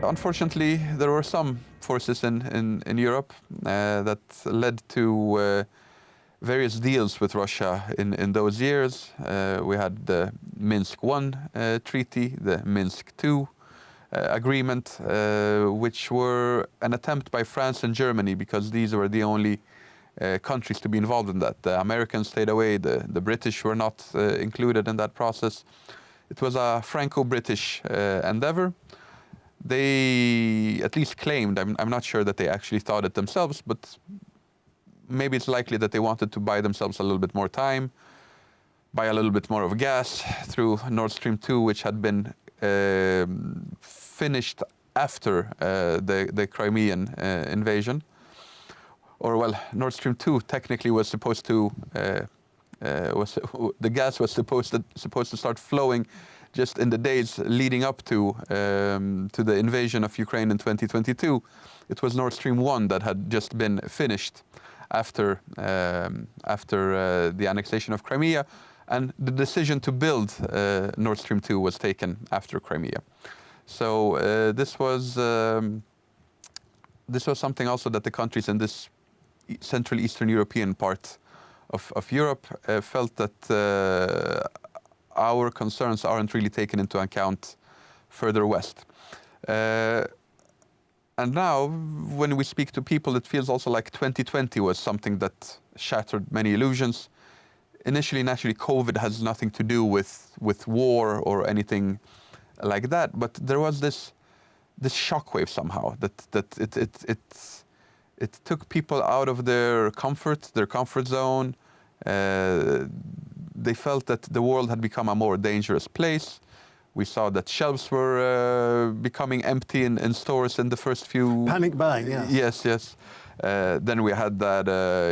unfortunately, there were some forces in Europe that led to various deals with Russia in those years. We had the Minsk I treaty, the Minsk II agreement, which were an attempt by France and Germany, because these were the only countries to be involved in that. The Americans stayed away, the British were not included in that process. It was a Franco-British endeavor. They at least claimed, I'm not sure that they actually thought it themselves, but maybe it's likely that they wanted to buy themselves a little bit more time, buy a little bit more of gas through Nord Stream 2, which had been finished after the Crimean invasion. Or well, Nord Stream 2 technically was supposed to, the gas was supposed to start flowing just in the days leading up to the invasion of Ukraine in 2022. It was Nord Stream 1 that had just been finished after the annexation of Crimea, and the decision to build Nord Stream 2 was taken after Crimea. So this was something also that the countries in this Central Eastern European part of Europe felt that our concerns aren't really taken into account further west. And now, when we speak to people, it feels also like 2020 was something that shattered many illusions. Initially, naturally, COVID has nothing to do with war or anything like that, but there was this shockwave somehow that it took people out of their comfort zone. They felt that the world had become a more dangerous place. We saw that shelves were becoming empty in stores in the first few... Panic buying, yes. Yes. Then we had that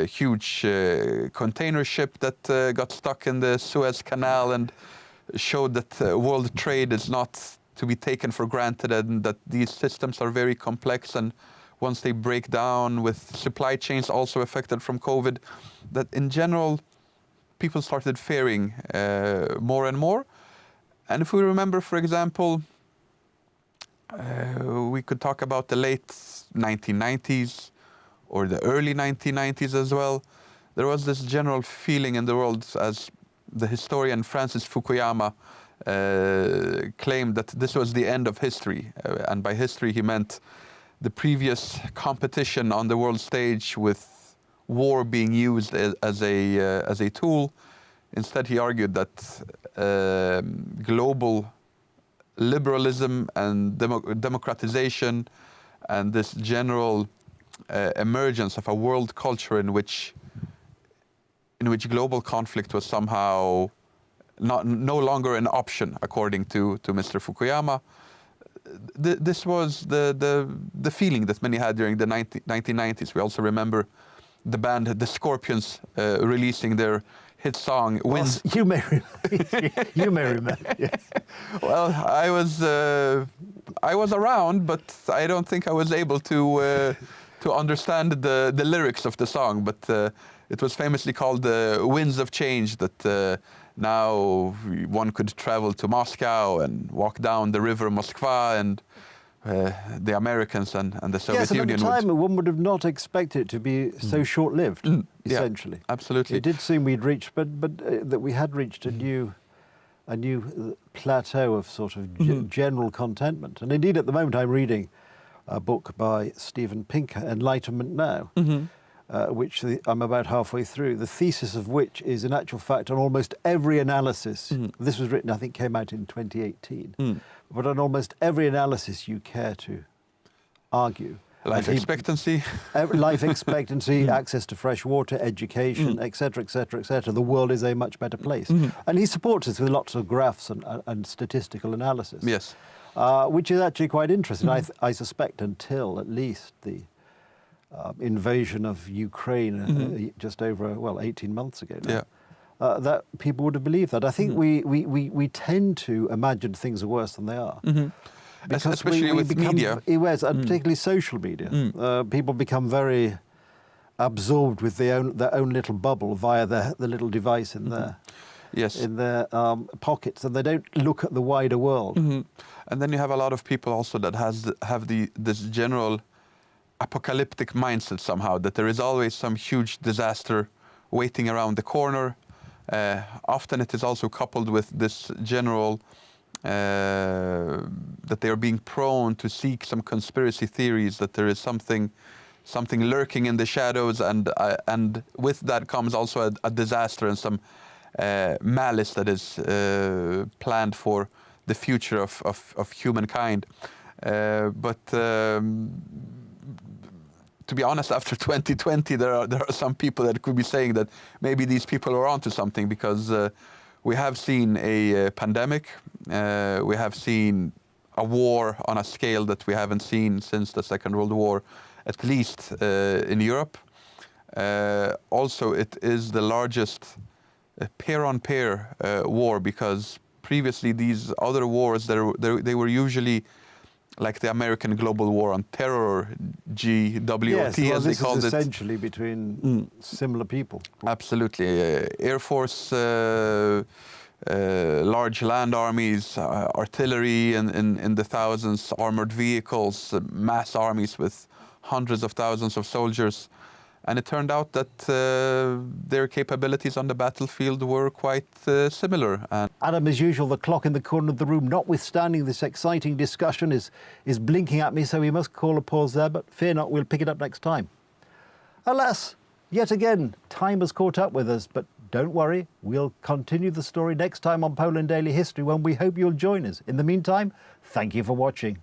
huge container ship that got stuck in the Suez Canal and showed that world trade is not to be taken for granted, and that these systems are very complex, and once they break down, with supply chains also affected from COVID, that in general people started fearing more and more. And if we remember, for example, we could talk about the late 1990s or the early 1990s as well. There was this general feeling in the world, as the historian Francis Fukuyama claimed, that this was the end of history. And by history he meant the previous competition on the world stage, with war being used as a tool. Instead, he argued that global liberalism and democratization and this general emergence of a world culture in which global conflict was somehow no longer an option, according to Mr. Fukuyama. This was the feeling that many had during the 1990s. We also remember the band The Scorpions releasing their hit song "Winds." You may remember. Yes. Well, I was around, but I don't think I was able to understand the lyrics of the song. But it was famously called the "Winds of Change." That now one could travel to Moscow and walk down the river Moskva, and the Americans and the Soviet Union. Yes, and at the time one would have not expected it to be so short-lived, essentially. Yeah, absolutely. It did seem we'd reached, but that we had reached a new plateau of sort of general contentment. And indeed, at the moment, I'm reading a book by Steven Pinker, Enlightenment Now, which I'm about halfway through, the thesis of which is, in actual fact, on almost every analysis. This was written, I think, came out in 2018. But on almost every analysis you care to argue. Life expectancy. Life expectancy, access to fresh water, education, etc., etc., etc. The world is a much better place. And he supports this with lots of graphs and statistical analysis. Yes. Which is actually quite interesting. I suspect until at least the invasion of Ukraine just over, 18 months ago now. Yeah. That people would have believed that. I think we tend to imagine things are worse than they are. Because especially with media. Yes, and particularly social media. People become very absorbed with their own little bubble via the little device in there. Yes. in their pockets, and they don't look at the wider world. And then you have a lot of people also that have this general apocalyptic mindset somehow, that there is always some huge disaster waiting around the corner. Often it is also coupled with this general that they are being prone to seek some conspiracy theories, that there is something lurking in the shadows, and with that comes also a disaster and some malice that is planned for the future of humankind. But to be honest, after 2020, there are some people that could be saying that maybe these people are onto something, because we have seen a pandemic, we have seen a war on a scale that we haven't seen since the Second World War, at least in Europe. Also, it is the largest pair-on-pair war, because previously these other wars, they were usually like the American Global War on Terror, GWOT, Yes, well, as they this called is it. essentially between similar people. Absolutely. Air Force, large land armies, artillery in the thousands, armored vehicles, mass armies with hundreds of thousands of soldiers. And it turned out that their capabilities on the battlefield were quite similar. And Adam, as usual, the clock in the corner of the room, notwithstanding this exciting discussion, is blinking at me, so we must call a pause there, but fear not, we'll pick it up next time. Alas, yet again, time has caught up with us, but don't worry, we'll continue the story next time on Poland Daily History, when we hope you'll join us. In the meantime, thank you for watching.